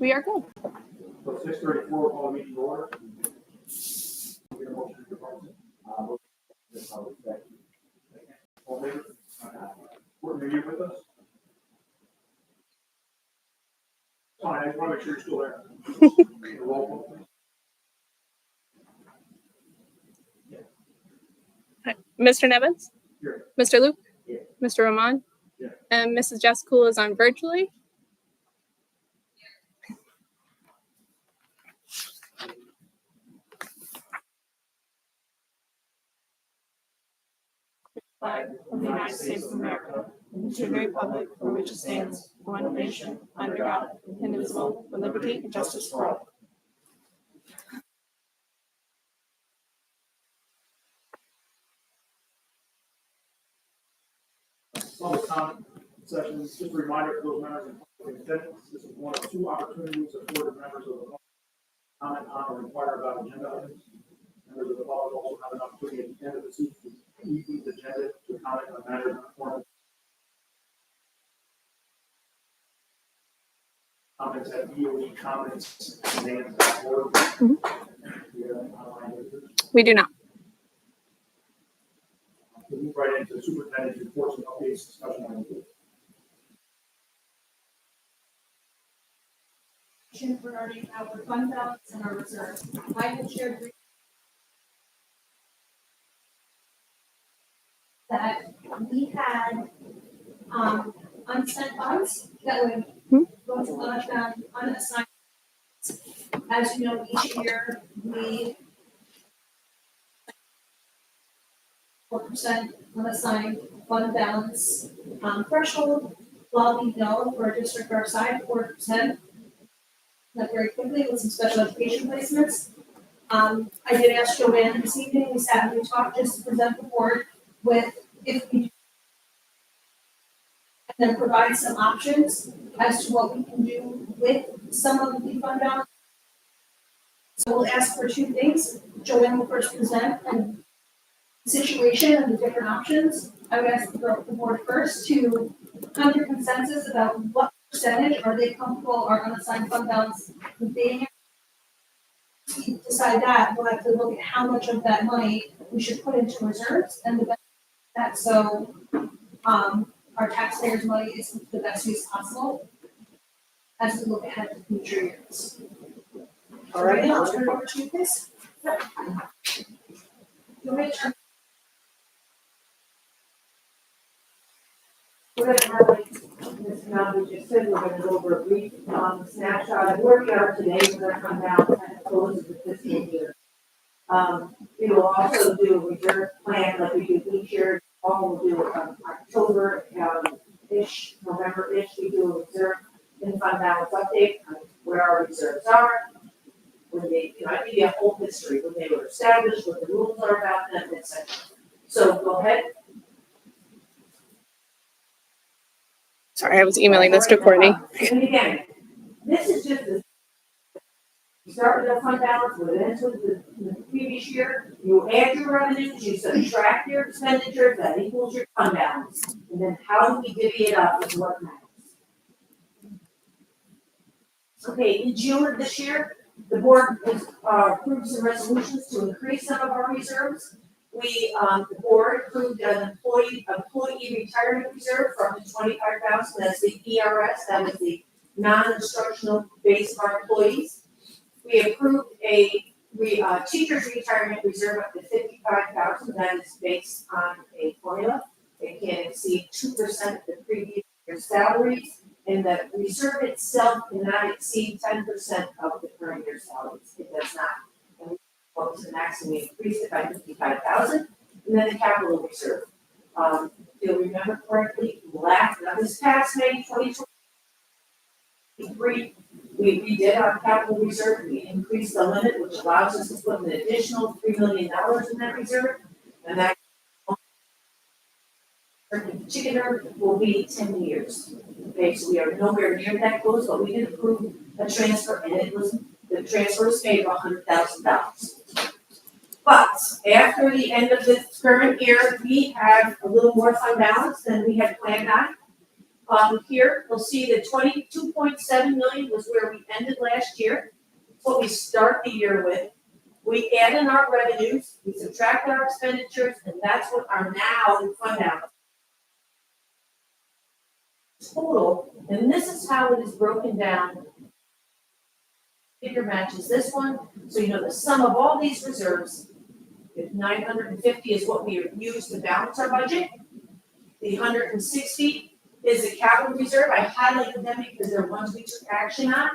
We are good. So 6:34, call the meeting to order. Get a motion to close it. All in favor? Courtney, are you with us? Fine, I just want to make sure you're still there. Roll call, please. Mr. Nevins? Here. Mr. Luke? Here. Mr. Rahman? Here. And Mrs. Jessica is on virtually. Flag of the United States of America, and to the republic for which it stands, one nation, under God, indivisible, with liberty and justice for all. Public comment session, just a reminder for those members in attendance, this is one of two opportunities afforded members of the public to comment on or inquire about agenda items. Members of the public also have an opportunity at the end of the evening's agenda to comment on matters not formal. Comments at BOE comments, Menands.org. We do not. We'll move right into superintendent's reports and updates discussion on the regarding our fund balance and our reserves. I have shared that we had unspent funds that would go to unassigned. As you know, each year we 4% unassigned fund balance threshold. While we know for a district our size, 4%. Not very quickly with some special education placements. I did ask Joanne this evening, we sat and we talked just to present the board with if we and then provide some options as to what we can do with some of the fund balance. So we'll ask for two things. Joanne will first present the situation and the different options. I would ask the board first to come to consensus about what percentage are they comfortable our unassigned fund balance being. To decide that, we'll have to look at how much of that money we should put into reserves and the best that so our taxpayers' money is the best use possible as we look ahead to future years. All right, I'll turn it over to you, please. We're going to have, like Ms. Menands just said, we're going to go over a brief snapshot of where we are today. We're going to come down and close of the fiscal year. We will also do a reserve plan like we do each year. All we'll do October-ish, November-ish. We do a reserve and fund balance update on where our reserves are. When they, I give you a whole history when they were established, what the rules are about them, etc. So go ahead. Sorry, I was emailing this to Courtney. And again, this is just you start with a fund balance, what it ends with the previous year, you add your revenues, you subtract your expenditures, that equals your fund balance. And then how do we divvy it up is what matters. Okay, in June of this year, the board has approved some resolutions to increase some of our reserves. The board approved an employee retirement reserve for up to $25,000. That's the ERS, that is the non-instructional base of our employees. We approved a teacher's retirement reserve up to $55,000. That is based on a formula. It can exceed 2% of the previous year's salaries, and the reserve itself cannot exceed 10% of the current year's salaries. It does not. What was the maximum? We increased it by $55,000, and then the capital reserve. If you'll remember correctly, this past May 2023, we redid our capital reserve. We increased the limit, which allows us to put an additional $3 million in that reserve, and that in particular will be 10 years. Okay, so we are nowhere near that close, but we did approve a transfer, and the transfer was made of $100,000. But after the end of this current year, we have a little more fund balance than we had planned on. Here, you'll see that 22.7 million was where we ended last year. It's what we start the year with. We add in our revenues, we subtract our expenditures, and that's what our now fund balance total, and this is how it is broken down. Figure matches this one, so you know the sum of all these reserves, if 950 is what we use to balance our budget, the 160 is the capital reserve. I highlighted them because they're ones we took action on.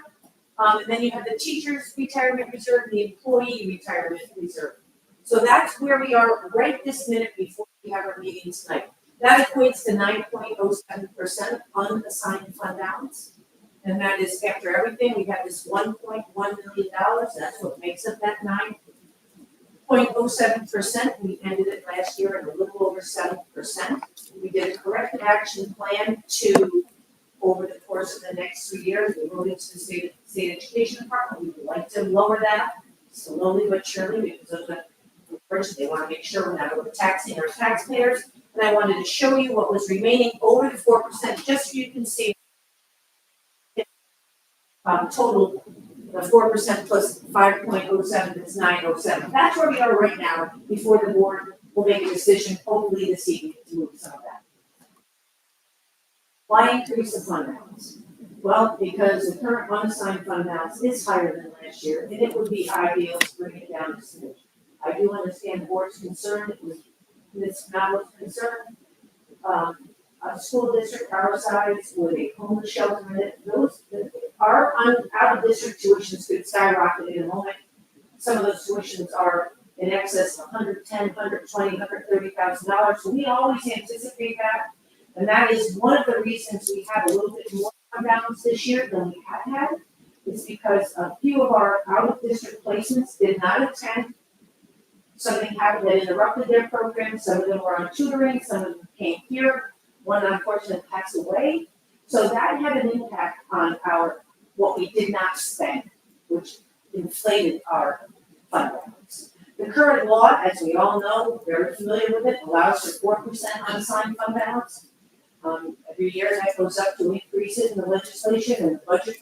And then you have the teacher's retirement reserve, and the employee retirement reserve. So that's where we are right this minute before we have our meeting tonight. That equates to 9.07% unassigned fund balance. And that is after everything, we have this $1.1 million, that's what makes up that 9.07%. We ended it last year at a little over 7%. We did a corrective action plan to, over the course of the next 3 years, we wrote it to the state education department. We would like to lower that slowly but surely because of the, first, they want to make sure we're not overtaxing our taxpayers. And I wanted to show you what was remaining over the 4%, just so you can see total, the 4% plus 5.07 is 907. That's where we are right now before the board will make a decision, hopefully this evening, to move some of that. Why increase the fund balance? Well, because the current unassigned fund balance is higher than last year, and it would be ideal to bring it down to smidge. I do understand the board's concern, it's not what's concerned. A school district our size with a homeless shelter in it, our out of district tuitions could skyrocket in a moment. Some of those tuitions are in excess of $110,000, $120,000, $130,000, so we always anticipate that. And that is one of the reasons we have a little bit more fund balance this year than we have had, is because a few of our out of district placements did not attend. Something happened that interrupted their program, some of them were on tutoring, some of them came here, one unfortunately passed away. So that had an impact on what we did not spend, which inflated our fund balance. The current law, as we all know, very familiar with it, allows for 4% unassigned fund balance. Every year that goes up to increase it in the legislation and the budget.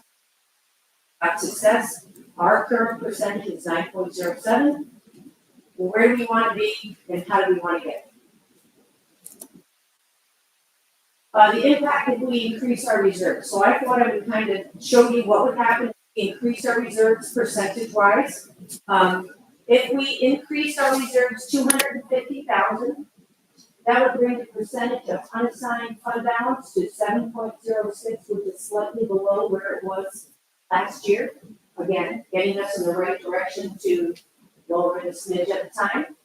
At success, our current percentage is 9.07. Well, where do we want to be and how do we want to get it? The impact if we increase our reserves. So I thought I would kind of show you what would happen if we increase our reserves percentage-wise. If we increase our reserves $250,000, that would bring the percentage of unassigned fund balance to 7.06, which is slightly below where it was last year. Again, getting us in the right direction to lower the smidge at the time.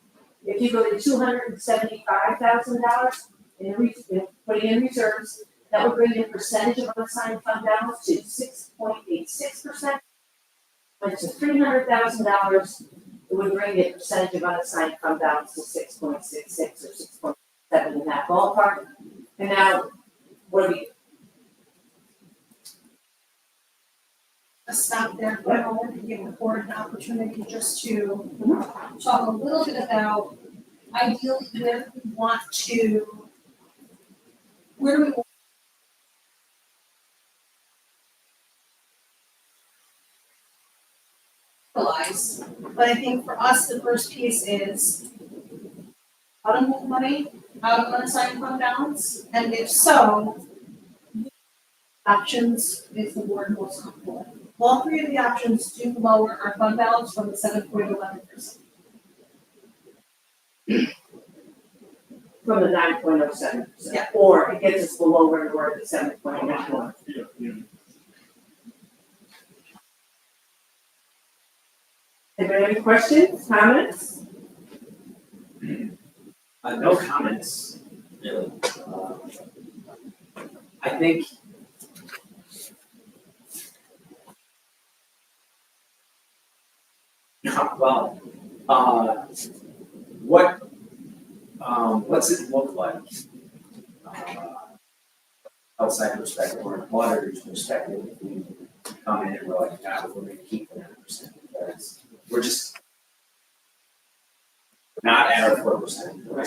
If you go to $275,000 in putting in reserves, that would bring the percentage of unassigned fund balance to 6.86%. Went to $300,000, it would bring the percentage of unassigned fund balance to 6.66 or 6.7 in that ballpark. And now, what do we? Let's stop there for a moment and give the board an opportunity just to talk a little bit about ideally where do we want realize. But I think for us, the first piece is how to move money out of unassigned fund balance, and if so, options is the board most comfortable with. All three of the options do lower our fund balance from the 7.11%. From the 9.07%. Yeah. Or it gets us below where we were at 7.91. Anybody have any questions, comments? No comments, really. I think well, what's it look like outside perspective or an auditor's perspective if we come in and we're like, yeah, we're going to keep the 9% because we're just not at our 4%. We're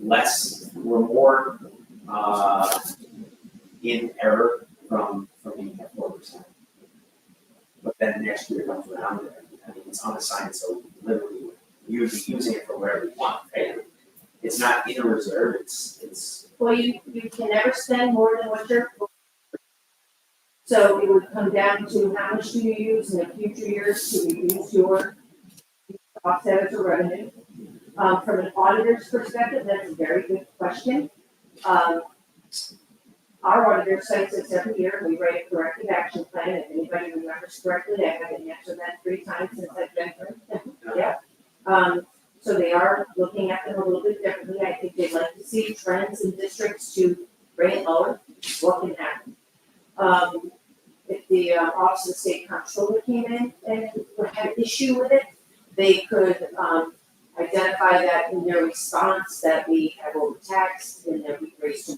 less, we're more in error from being at 4%. But then next year comes around, and I mean, it's unassigned, so literally you would be using it for whatever you want, right? It's not in a reserve, it's, Well, you can never spend more than what you're. So it would come down to how much do you use in the future years to reduce your offset as a revenue? From an auditor's perspective, that's a very good question. Our auditor cites us every year, we write a corrective action plan, if anybody remembers correctly, I haven't answered that 3 times since I've been here. Yeah. So they are looking at them a little bit differently, I think they'd like to see trends in districts to bring it lower, what can happen. If the Office of the State Comptroller came in and had an issue with it, they could, identify that in their response that we have overtaxed and that we've raised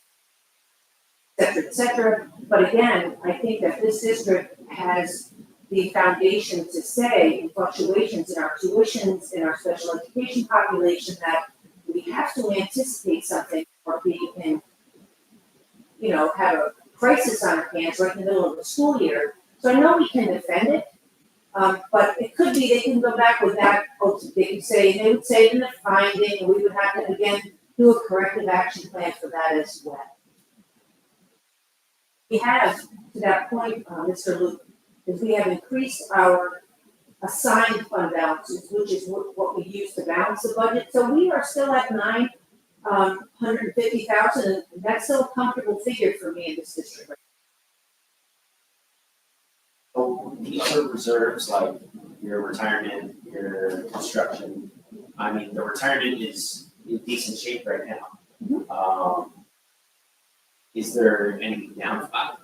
et cetera. But again, I think that this district has the foundation to say in fluctuations in our tuitions, in our special education population, that we have to anticipate something or we can, have a crisis on our hands right in the middle of the school year. So I know we can defend it, but it could be they can go back with that, they would say in the finding, and we would have to again do a corrective action plan for that as well. We have, to that point, Mr. Luke, is we have increased our assigned fund balances, which is what we use to balance the budget. So we are still at $950,000, and that's still a comfortable figure for me in this district. so the other reserves, like your retirement, your construction, I mean, the retirement is in decent shape right now. Is there any downside?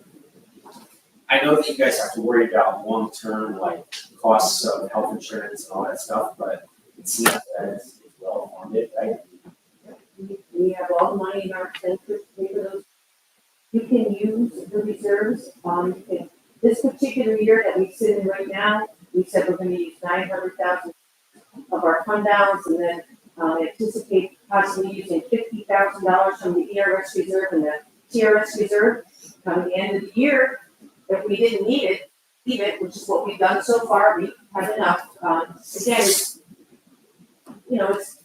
I know that you guys have to worry about long-term, like, costs of health insurance and all that stuff, but it seems that it's well funded, right? We have all the money in our expense to pay for those. You can use the reserves, in this particular year that we sit in right now, we said we're gonna use 900,000 of our fund balance, and then, anticipate possibly using $50,000 from the ERS reserve and the TRS reserve. Come the end of the year, if we didn't need it, leave it, which is what we've done so far, we have enough. Again, it's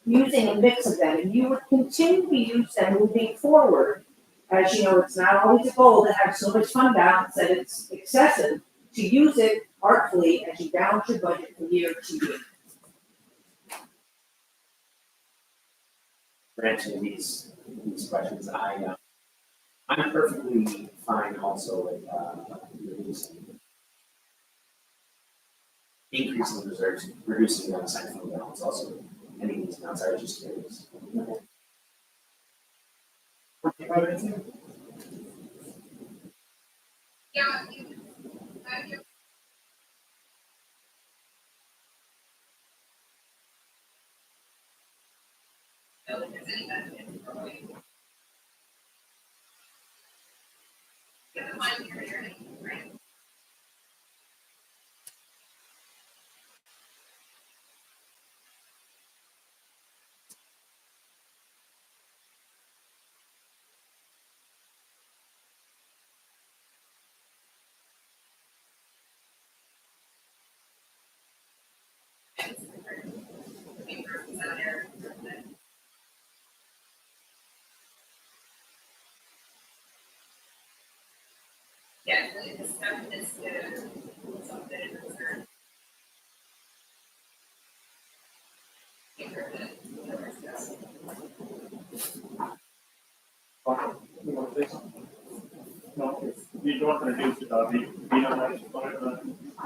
using a mix of them, and you would continue to use them moving forward. As you know, it's not always a goal to have so much fund balance that it's excessive, to use it artfully as you balance your budget from year to year. For answering these questions, I'm perfectly fine also with, increasing the reserves, reducing the unassigned fund balance also, any of these amounts, I was just curious. You have anything? Yeah, it's stuff is the something in reserve. You want to say something? No, if you don't want to reduce it, we don't have to find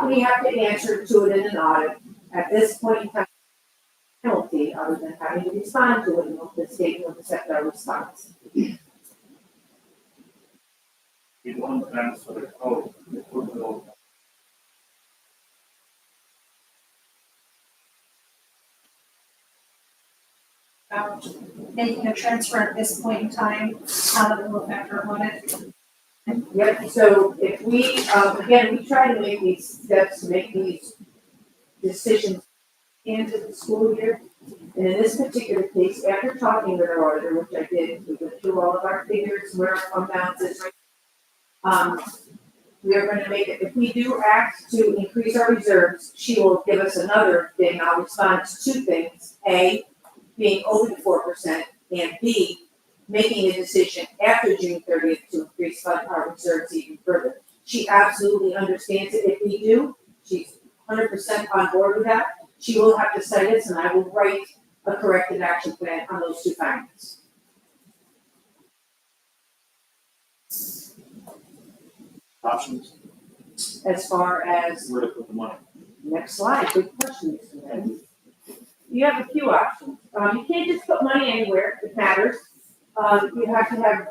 We have to answer to it in an audit. At this point in time, penalty, other than having to respond to it, and the state will accept our response. we don't transfer it out, we put it out. About making a transfer at this point in time, how that will affect our audit. Yep, so if we, again, we try to make these steps, to make these decisions into the school year. And in this particular case, after talking with our auditor, which I did, we went through all of our figures, where our fund balance is right We are gonna make it, if we do act to increase our reserves, she will give us another thing, I'll respond to two things. A, being over the 4%, and B, making a decision after June 30th to increase our reserves even further. She absolutely understands it. If we do, she's 100% on board with that. She will have to cite us, and I will write a corrective action plan on those two findings. Options, As far as, where to put the money. next slide, good question, Mr. Menands. You have a few options. You can't just put money anywhere, it matters. You have to have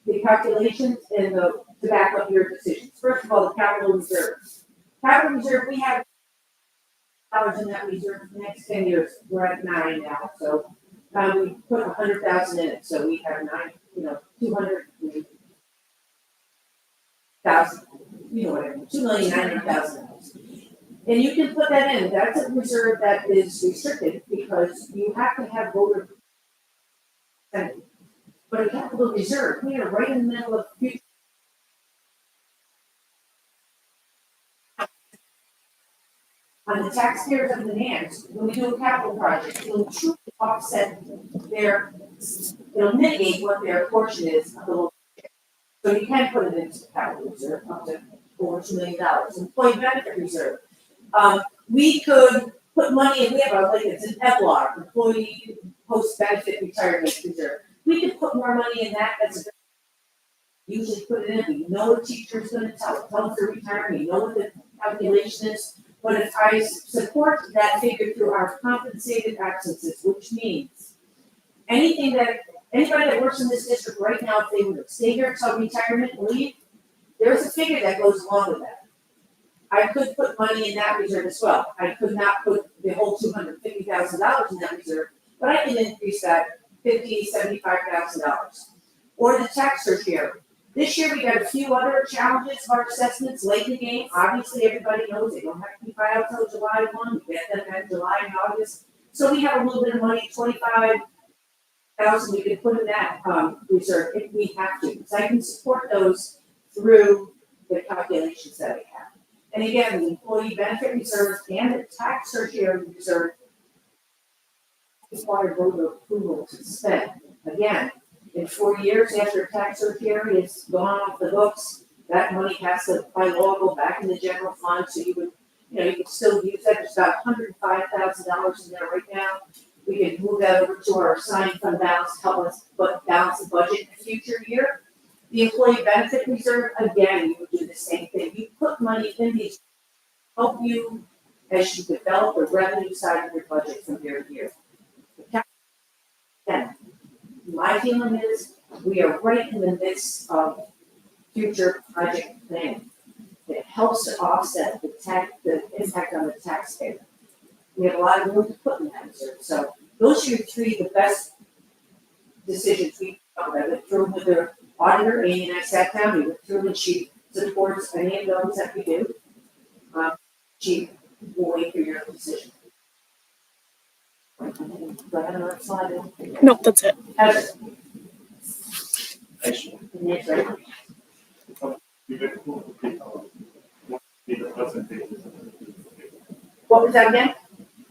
the calculations and to back up your decisions. First of all, the capital reserve. Capital reserve, we have dollars in that reserve for the next 10 years. We're at 9 now, so, we put 100,000 in it, so we have 200,000, you know what I mean, $2,900,000. And you can put that in, that's a reserve that is restricted because you have to have voter consent. But a capital reserve, we are right in the middle of future. On the taxpayers of Menands, when we do a capital project, it'll truly offset it'll mitigate what their portion is of the local. So you can put it into the capital reserve up to over $2 million. Employee benefit reserve. We could put money in, we have it's an EBLAR, employee post-benefit retirement reserve. We could put more money in that, usually put it in, we know what teacher's gonna tell us to retire, we know what the calculation is. But if I support that figure through our compensated absences, which means anybody that works in this district right now, if they were to stay here until retirement and leave, there's a figure that goes along with that. I could put money in that reserve as well. I could not put the whole $250,000 in that reserve, but I can increase that $50,000, $75,000. Or the tax surcharge. This year, we got a few other challenges of our assessments late in the game. Obviously, everybody knows they don't have to be filed until July 1. We get them in July and August. So we have a little bit of money, $25,000 we could put in that reserve if we have to. So I can support those through the calculations that I have. And again, the employee benefit reserve and the tax surcharge reserve require voter approval to spend. Again, in 4 years after tax surcharge is gone off the books, that money has to, by law, go back in the general fund, so you could still use that. There's about $105,000 in there right now. We could move that over to our assigned fund balance to help us balance the budget in the future year. The employee benefit reserve, again, you would do the same thing. You put money in these, help you as you develop the revenue side of your budget from year to year. Again, my feeling is we are right in the midst of future project planning. It helps to offset the impact on the taxpayer. We have a lot of room to put in that reserve. So those are your three, the best decisions we went through with the auditor. Amy and I sat down, we went through, and she supports any of those that we do. She will wait for your decision. Go ahead and slide it. Nope, that's it. Heather, Actually, next, right? be the percentages. What was that again?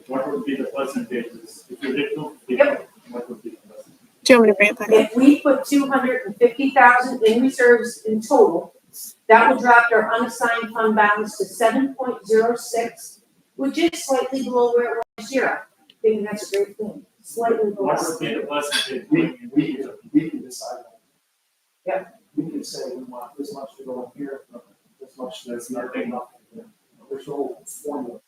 What would be the percentages? If you did 250, Yep. what would be the percentage? Do you want me to bring it back up? If we put 250,000 in reserves in total, that will drop our unassigned fund balance to 7.06, which is slightly below where it was this year. I think that's a great thing, slightly below. What would be the percentage? We can decide. Yep. We can say we want this much to go in here, this much, that's not big enough. There's no formula.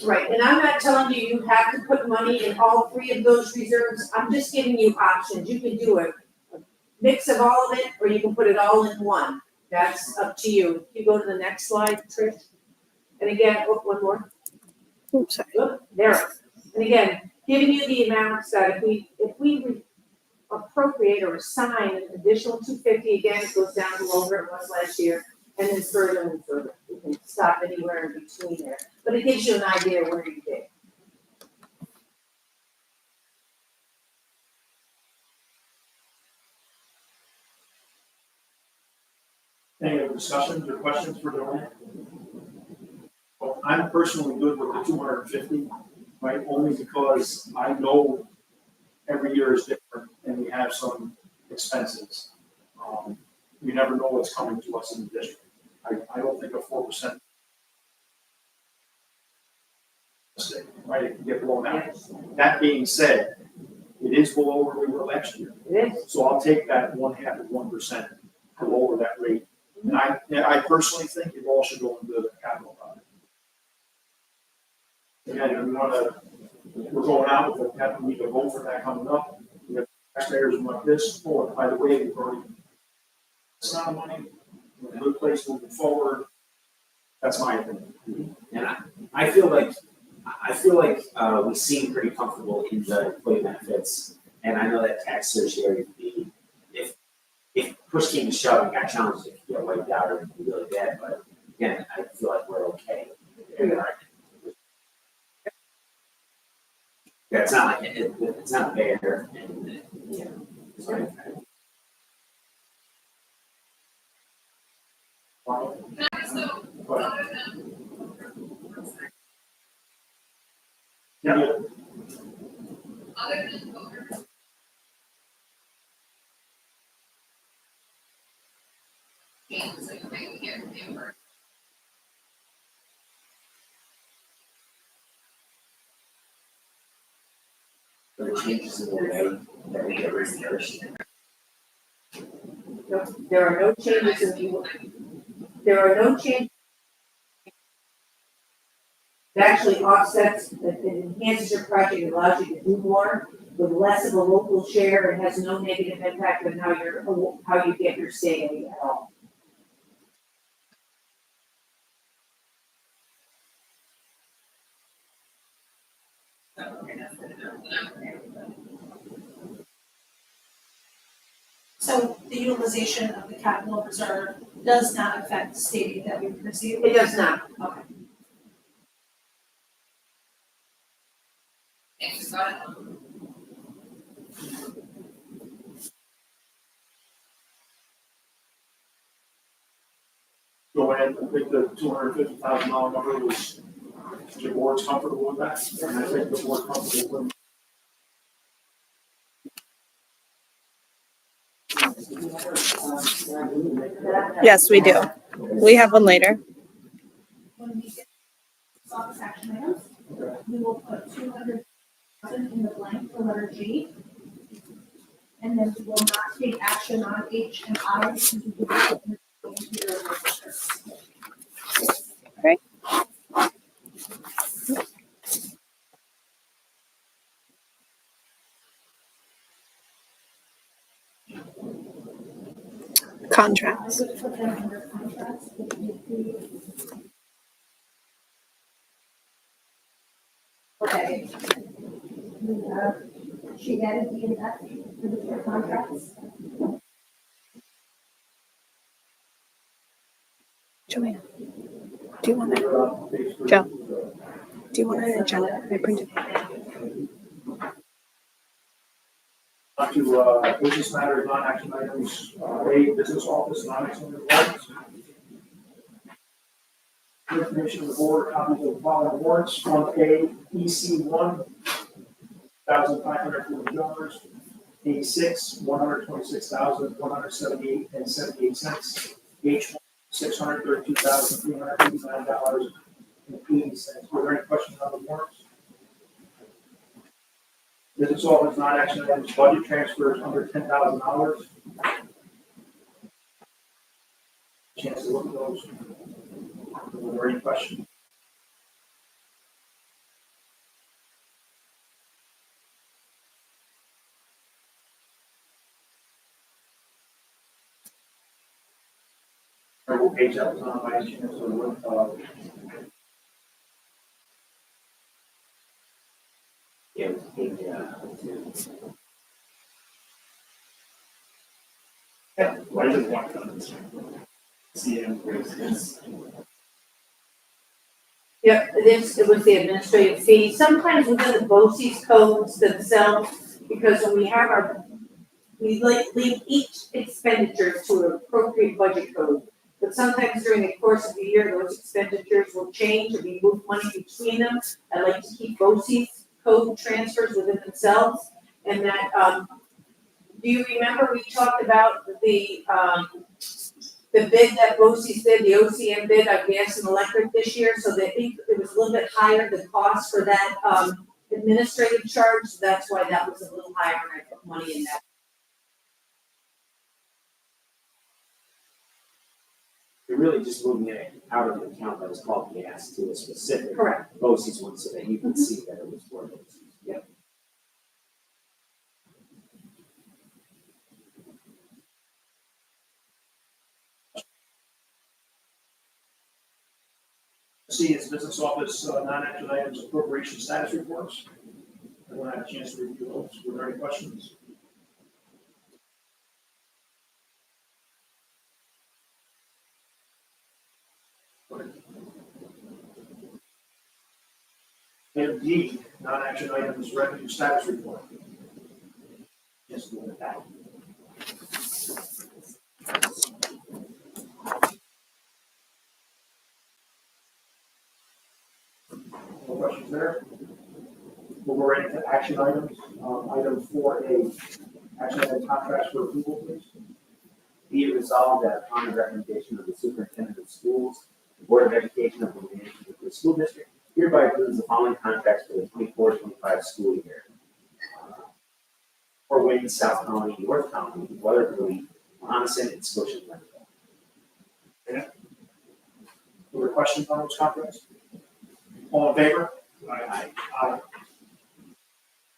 Right, and I'm not telling you you have to put money in all three of those reserves, I'm just giving you options, you can do a mix of all of it, or you can put it all in one, that's up to you. You go to the next slide, Trish. And again, one more. Oops, sorry. Good, there. And again, giving you the amounts that if we appropriate or assign an additional 250, again, it goes down to where it was last year, and then further and further. We can stop anywhere in between there, but it gives you an idea where you get. Any other discussions or questions for Joanne? Well, I'm personally good with the 250, right, only because I know every year is different and we have some expenses. We never know what's coming to us in the district. I don't think a 4% mistake, right, it can get blown out. That being said, it is below where we were last year. It is. So I'll take that 0.5 of 1% to lower that rate. And I personally think it all should go into the capital project. Again, we wanna, we're going out with a, we need to vote for that coming up. We have taxpayers who want this, oh, and by the way, we've already, it's not money, we're in a good place moving forward. That's my opinion. And I feel like we seem pretty comfortable in the employee benefits. And I know that tax surcharge would be, if push came to shove and got challenged, it could get wiped out or it'd be really bad, but again, I feel like we're okay. Yeah, it's not like, it's not fair and, you know, so Can I just know, other than, Yeah. other than voters. Changes that you're making here in Denver. there are changes in the way that we get reimbursed. No, there are no changes in the, there are no changes. It actually offsets, it enhances your project, it allows you to do more with less of a local share, and has no negative impact on how you get your state aid at all. So the utilization of the capital reserve does not affect the state aid that we receive? It does not. Okay. Thanks, got it. Joanne, I think the $250,000 number was, the board's comfortable with that, and I think the board's comfortable with. Yes, we do. We have one later. When we get office action items, we will put 200,000 in the blank for letter G. And then we will not take action on H and I because we will put them into your register. Great. Contracts. Put them under contracts, but okay. We have, she added the impact for the contracts. Joanne, do you want that? Joe, do you want an agenda? I printed it. On to business matters, non-action items, A, business office, non-action reports. Information of the board, copies of the following warrants, one A, EC one, $1,540, A6, $126,178.78, H1, $632,389.80. Were there any questions on the warrants? Business office, non-action items, budget transfers under $10,000. Chance to look at those. Were there any questions? What page that was on by chance, or what, Yeah, Why does it want to CM is Yep, it was the administrative fee. Sometimes within the BOCES codes themselves, because when we have we leave each expenditure to an appropriate budget code. But sometimes during the course of the year, those expenditures will change or we move money between them. I like to keep BOCES code transfers within themselves. And that, do you remember we talked about the bid that BOCES did, the OCM bid on gas and electric this year? So they think it was a little bit higher, the cost for that, administrative charge. So that's why that was a little higher and I put money in that. You're really just moving it out of an account that was called gas to a specific Correct. BOCES one so that you can see that it was for BOCES. Yep. C is business office, non-action items, appropriation status reports. Everyone had a chance to review those. Were there any questions? Item D, non-action items, revenue status report. Just look at that. No questions there? We'll go right into action items. Item 4A, action item contracts for approval, please. Be it resolved that upon the recommendation of the superintendent of schools, the Board of Education of the Menands School District hereby approves the following contracts for the 24-25 school year. For Wayne, South County, North County, Weatherly, Monomoson, and Scotia. Were there questions on those contracts? All in favor? Aye. Aye.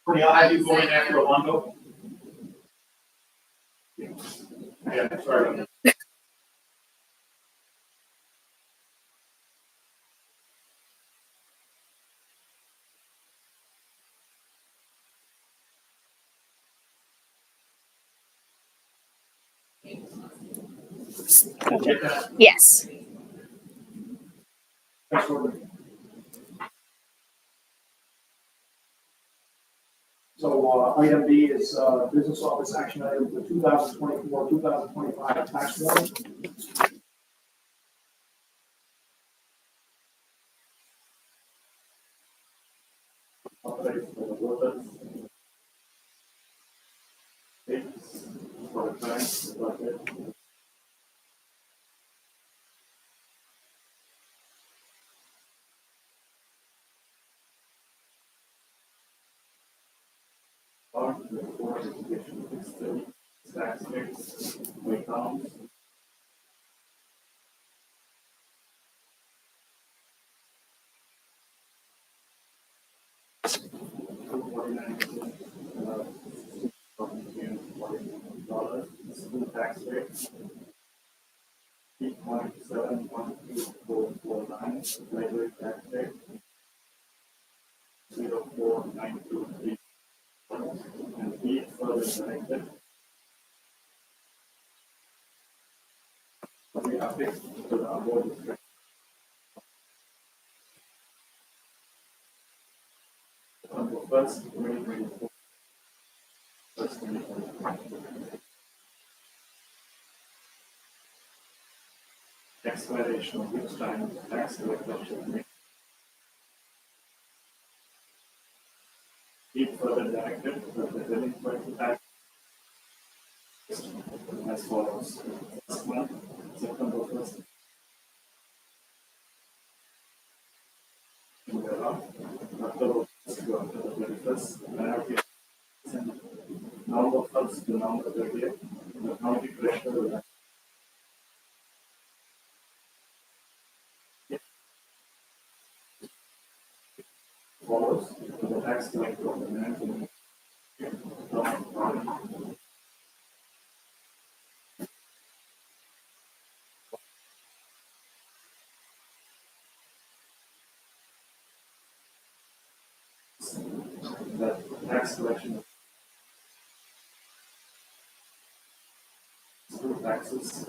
Courtney, I'll have you go in after Alongo. Yeah, sorry. Gotcha. Get that? Yes. Thanks, Courtney. So, item B is, business office action item for 2024, 2025 tax warrant. Okay, for the workers. It's for the tax budget. On the board of education, it's the tax mix, we count. $49, school tax rate. 3.712449, library tax rate. 04923. And be further directed. We are fixed to the board district. Number first, 2024. First, 2024. Explanation of which time tax collector should make. Be further directed that the delinquent tax as follows. First month, September 1st. October 1st to October 31st, penalty. November 1st to November 30th, the county treasurer will follows the tax collector of the management. The tax collection of school taxes.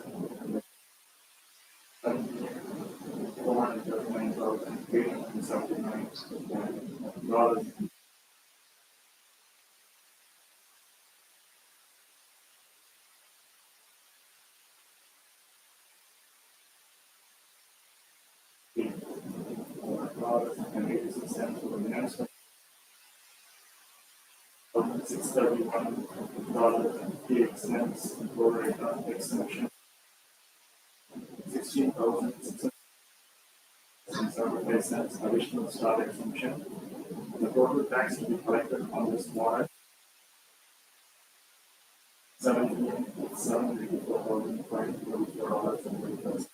$439,879. $6,000.86 for the Menands. $631.08 for exemption. $16,675 additional start exemption. The total tax to be collected on this warrant. $7,784,544.35.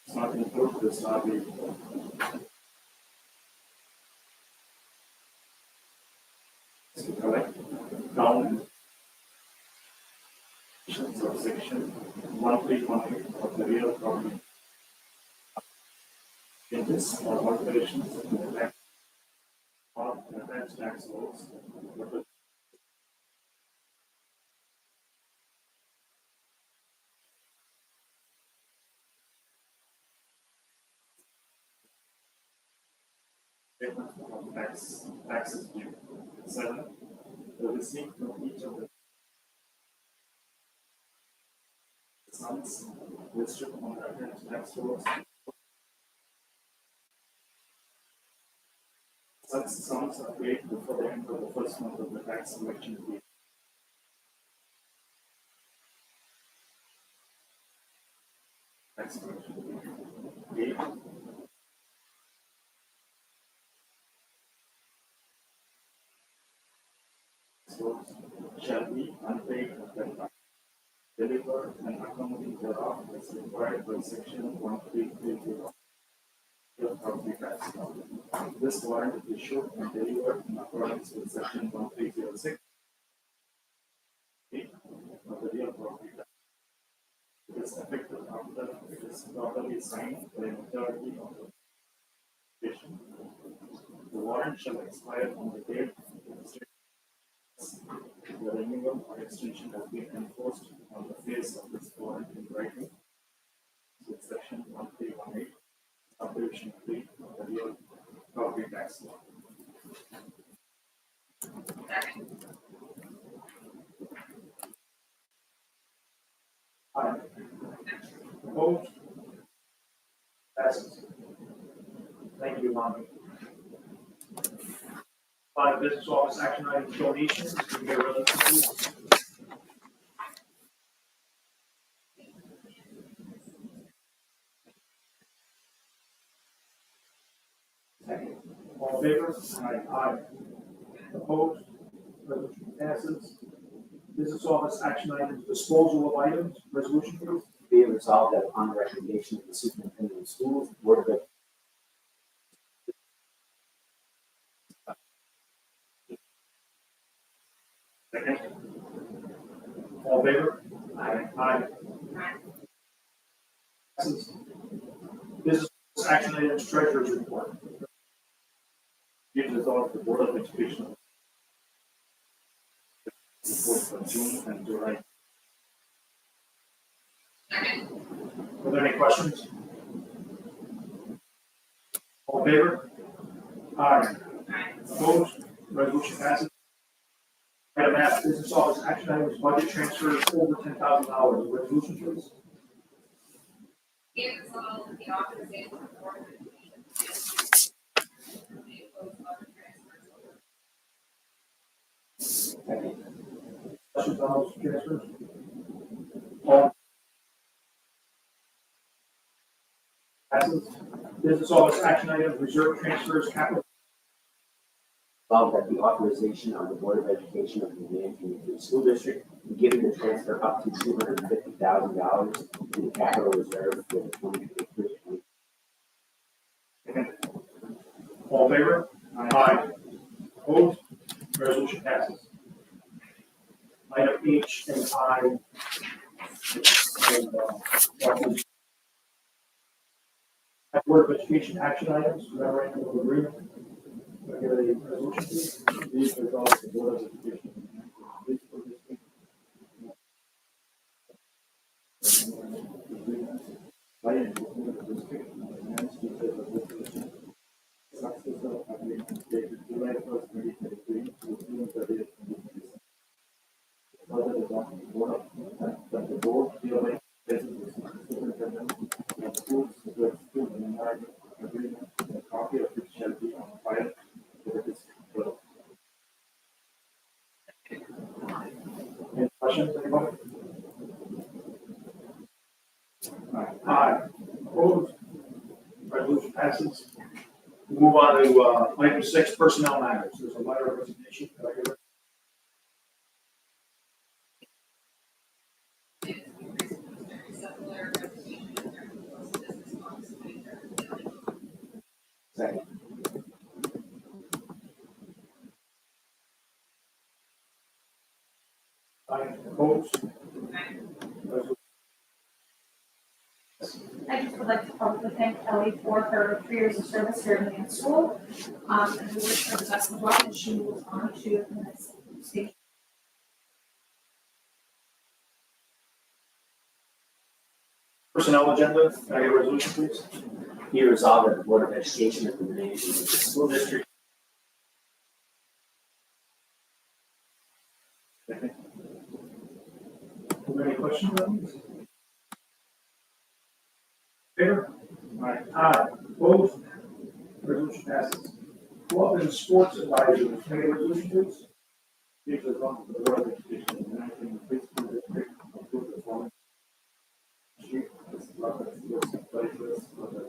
It's not included the start date. To collect down subsection 1318 of the real property. In this or alterations in the tax or the tax laws. Statement of taxes due. 7. The receipt of each of the sums listed on the attached tax rolls. Such sums are paid before the end of the first month of the tax collection period. Tax collection period. 8. Source shall be unpaid at that time. Delivered and accompanied thereof as required by section 1330 of the property tax law. This warrant is issued and delivered in accordance with section 1306 of the real property tax. It is effective after it is properly signed by a majority of the petition. The warrant shall expire on the date the renewal or extension has been enforced on the face of this warrant in writing. With section 1318, subdivision 3 of the real property tax law. Second. Aye. Opposed? Passes. Thank you, Lonnie. 5 business office action items donations. Can we get a resolution, please? All in favor? Aye. Opposed? Resolution passes. Business office action items disposal of items. Resolution, please. Be it resolved that upon the recommendation of the superintendent of schools, the Board of Second. All in favor? Aye. Aye. Passes. Business office action items treasurer's report. Be it resolved the Board of Education report for June and July. Second. Are there any questions? All in favor? Aye. Opposed? Resolution passes. Item F, business office action items, budget transfers over $10,000. Resolution, please. Be it resolved that the authorization of the Board of Education may impose other transfers over. Questions on those transfers? All. Passes. Business office action items, reserve transfers, capital. Resolved that the authorization of the Board of Education of the Menands Community School District be given to transfer up to $250,000 to the capital reserve for the 2023. All in favor? Aye. Opposed? Resolution passes. Item H and I. Board of Education action items, memorandum of agreement. Can I get a resolution, please? These are all the Board of Education. By and between the district and the Menands teachers association. Successor agreement dated July 1st, 2023 to June 30th, 2026. Further resolved, that the board hereby places the superintendent of schools to execute an memorandum of agreement and a copy of Opposed? Resolution passes. We move on to item 6, personnel matters. There's a letter of resignation. Can I hear it? Accept the letter of resignation and their proposed business office manager. Second. Aye. Opposed? Resolution. I just would like to publicly thank Ellie for her 3 years of service here in the school. And we wish her the best of luck as she moves on to the next stage. Personnel agenda. Can I get a resolution, please? Be resolved that the Board of Education of the Menands School District Are there any questions on this? Favor? Aye. Aye. Opposed? Resolution passes. Club and sports advisory. Can I get a resolution, please? If the Board of Education and acting principal district approve the following sheet as well as those advisors for the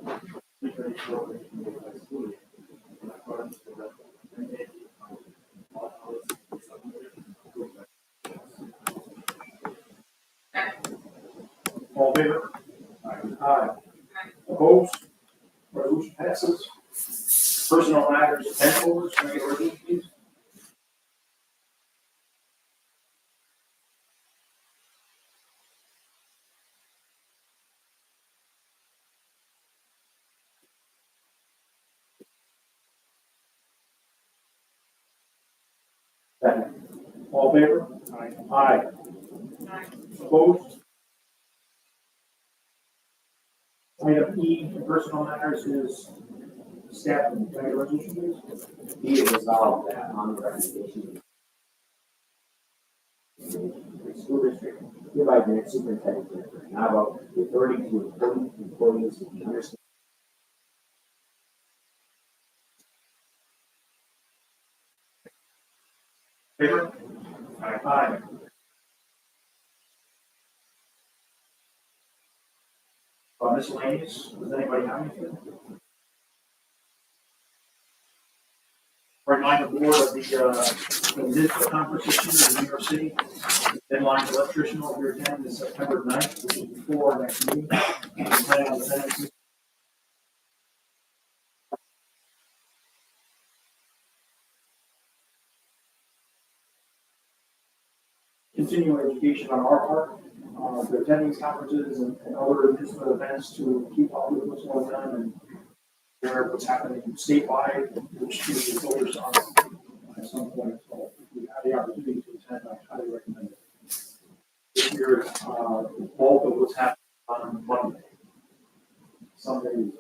2024 high school year in accordance with the mandate of all policies submitted and approved by All in favor? Aye. Opposed? Resolution passes. Personnel matters, pen holders, can I get a resolution, please? Second. All in favor? Aye. Opposed? Item E, personnel matters is staffing. Can I get a resolution, please? Be it resolved that on the recommendation of the school district, hereby grant superintendent Jennifer Nava the authority to appoint employees with the understanding Favor? Aye. Miscellaneous, does anybody have anything? Remind the board of the municipal conference in New York City. Deadline for electrician will be attending is September 9th, which is before our next meeting. And plan on attending. Continuing education on our part, for attending these conferences and other municipal events to keep up with what's going on and share what's happening statewide, which is focused on at some point. So if you have the opportunity to attend, I highly recommend it. This year, the bulk of what's happening on Monday. Sundays,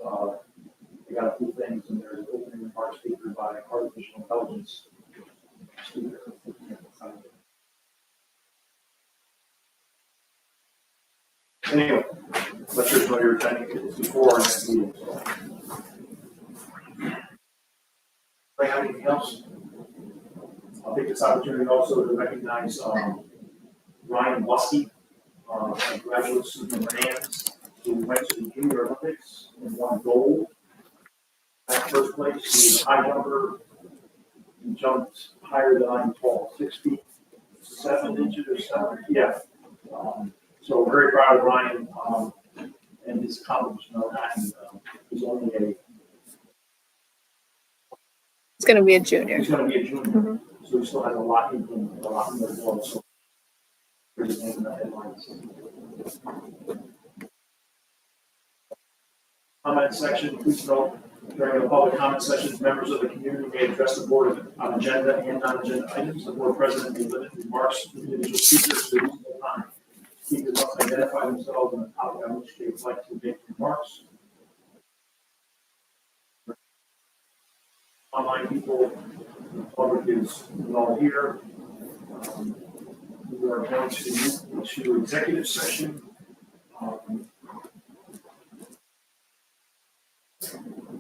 they got a few things, and there's opening remarks speaker by artificial intelligence speaker. Anyway, let's just know you're attending it before our next meeting. So. Anybody have anything else? I'll take this opportunity also to recognize Ryan Lusky, a graduate student from Menands, who went to the Junior Olympics and won gold. At first place, he was a high jumper. He jumped higher than I'm tall, 6 feet 7 inches or 7. Yeah. So very proud of Ryan and his accomplishment on that. And, he's only It's gonna be a junior. he's going to be a junior, Mhm. so he still has a lot in him, a lot more to go. So here's his name in the headlines. Comment section, please note during the public comment sessions, members of the community may address the board on agenda and non-agenda items. The board president may limit remarks to individual speakers to a reasonable time. Speakers must identify themselves and the topic on which they would like to make remarks. Online people, the public is all here. We are going to move to executive session.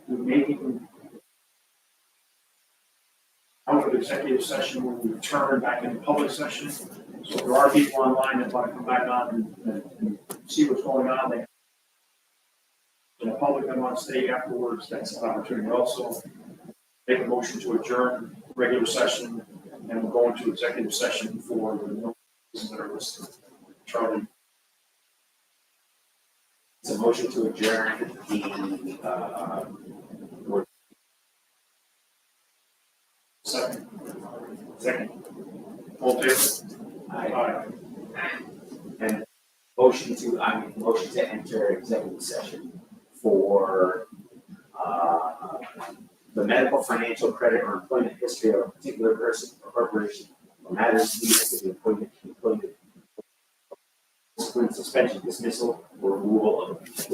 We may even out of executive session when we return back into public session. So if there are people online that want to come back on and see what's going on, they in the public that want to stay afterwards, that's an opportunity also. Make a motion to adjourn regular session, and we'll go into executive session for the notices that are listed. Charlie, It's a motion to adjourn board. second. Second. All in favor? Aye. And motion to enter executive session for, the medical, financial, credit, or employment history of a particular person or corporation, or matters leading to the employment, discipline, suspension, dismissal, or removal of